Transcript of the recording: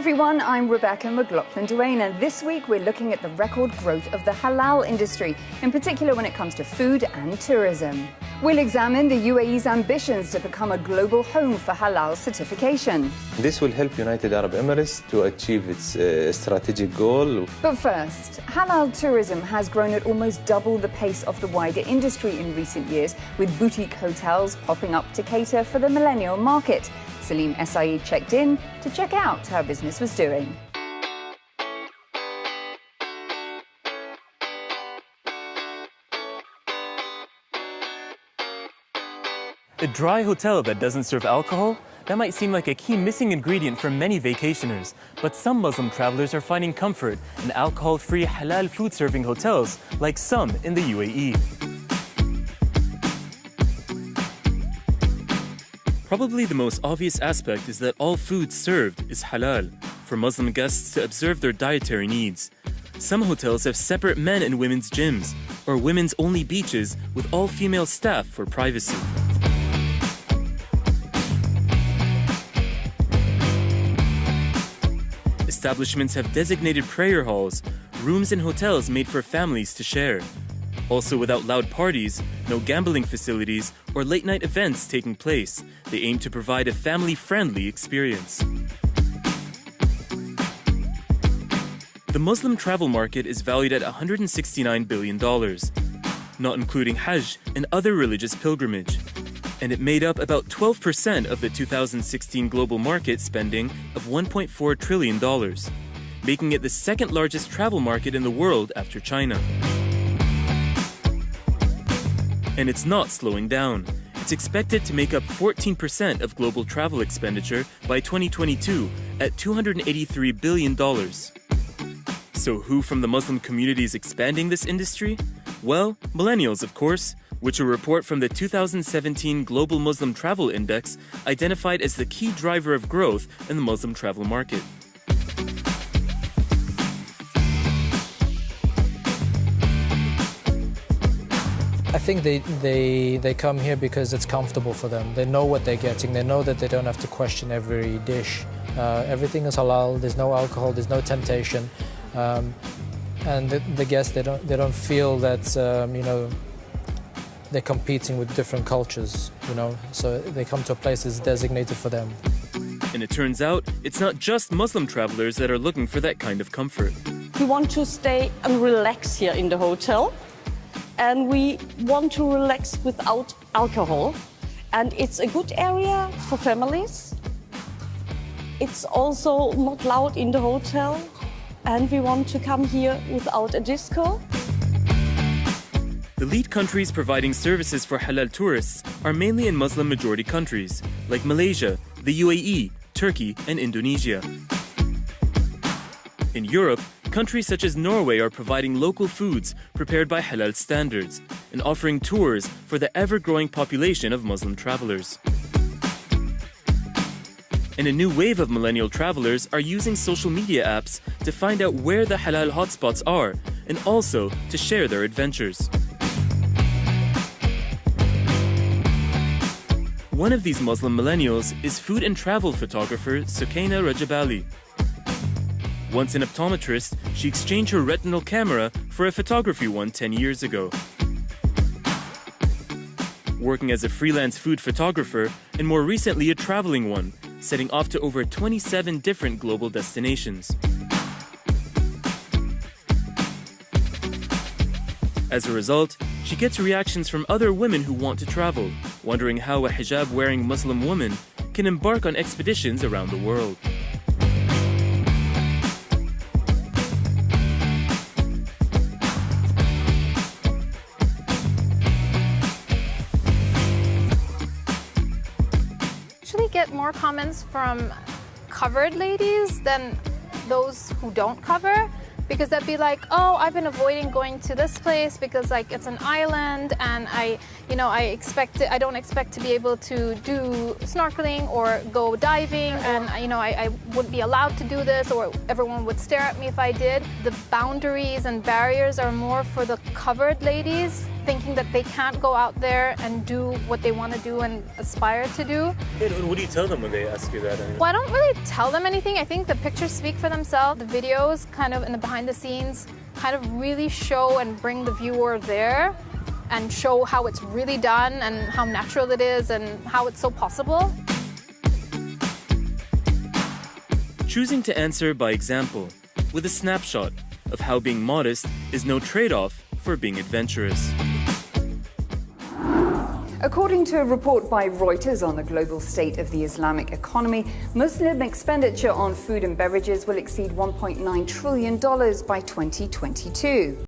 everyone, I'm Rebecca McLaughlin-Duane, and this week we're looking at the record growth of the halal industry, in particular when it comes to food and tourism. We'll examine the UAE's ambitions to become a global home for halal certification. This will help United Arab Emirates to achieve its strategic goal. But first, halal tourism has grown at almost double the pace of the wider industry in recent years, with boutique hotels popping up to cater for the millennial market. Salim Saeed checked in to check out how business was doing. A dry hotel that doesn't serve alcohol? That might seem like a key missing ingredient for many vacationers. But some Muslim travelers are finding comfort in alcohol-free halal food-serving hotels, like some in the UAE. Probably the most obvious aspect is that all food served is halal, for Muslim guests to observe their dietary needs. Some hotels have separate men and women's gyms, or women's only beaches with all female staff for privacy. Establishments have designated prayer halls, rooms in hotels made for families to share. Also, without loud parties, no gambling facilities, or late-night events taking place, they aim to provide a family-friendly experience. The Muslim travel market is valued at $169 billion, not including Hajj and other religious pilgrimage. And it made up about 12% of the 2016 global market spending of $1.4 trillion, making it the second largest travel market in the world after China. And it's not slowing down. It's expected to make up 14% of global travel expenditure by 2022 at $283 billion. So who from the Muslim community is expanding this industry? Well, millennials, of course, which a report from the 2017 Global Muslim Travel Index identified as the key driver of growth in the Muslim travel market. I think they come here because it's comfortable for them. They know what they're getting. They know that they don't have to question every dish. Everything is halal. There's no alcohol. There's no temptation. And the guests, they don't feel that they're competing with different cultures. So they come to a place that's designated for them. And it turns out it's not just Muslim travelers that are looking for that kind of comfort. We want to stay and relax here in the hotel. And we want to relax without alcohol. And it's a good area for families. It's also not loud in the hotel. And we want to come here without a disco. The lead countries providing services for halal tourists are mainly in Muslim-majority countries, like Malaysia, the UAE, Turkey, and Indonesia. In Europe, countries such as Norway are providing local foods prepared by halal standards and offering tours for the ever-growing population of Muslim travelers. And a new wave of millennial travelers are using social media apps to find out where the halal hotspots are and also to share their adventures. One of these Muslim millennials is food and travel photographer Sukaina Rajabali. Once an optometrist, she exchanged her retinal camera for a photography one 10 years ago. Working as a freelance food photographer and more recently a traveling one, setting off to over 27 different global destinations. As a result, she gets reactions from other women who want to travel, wondering how a hijab-wearing Muslim woman can embark on expeditions around the world. Get more comments from covered ladies than those who don't cover, because they'd be like, oh, I've been avoiding going to this place because it's an island and I don't expect to be able to do snorkeling or go diving, and I wouldn't be allowed to do this, or everyone would stare at me if I did. The boundaries and barriers are more for the covered ladies thinking that they can't go out there and do what they want to do and aspire to do. What do you tell them when they ask you that? Well, I don't really tell them anything. I think the pictures speak for themselves. The videos kind of in the behind the scenes kind of really show and bring the viewer there and show how it's really done and how natural it is and how it's so possible. Choosing to answer by example, with a snapshot of how being modest is no trade-off for being adventurous. According to a report by Reuters on the global state of the Islamic economy, Muslim expenditure on food and beverages will exceed $1.9 trillion by 2022.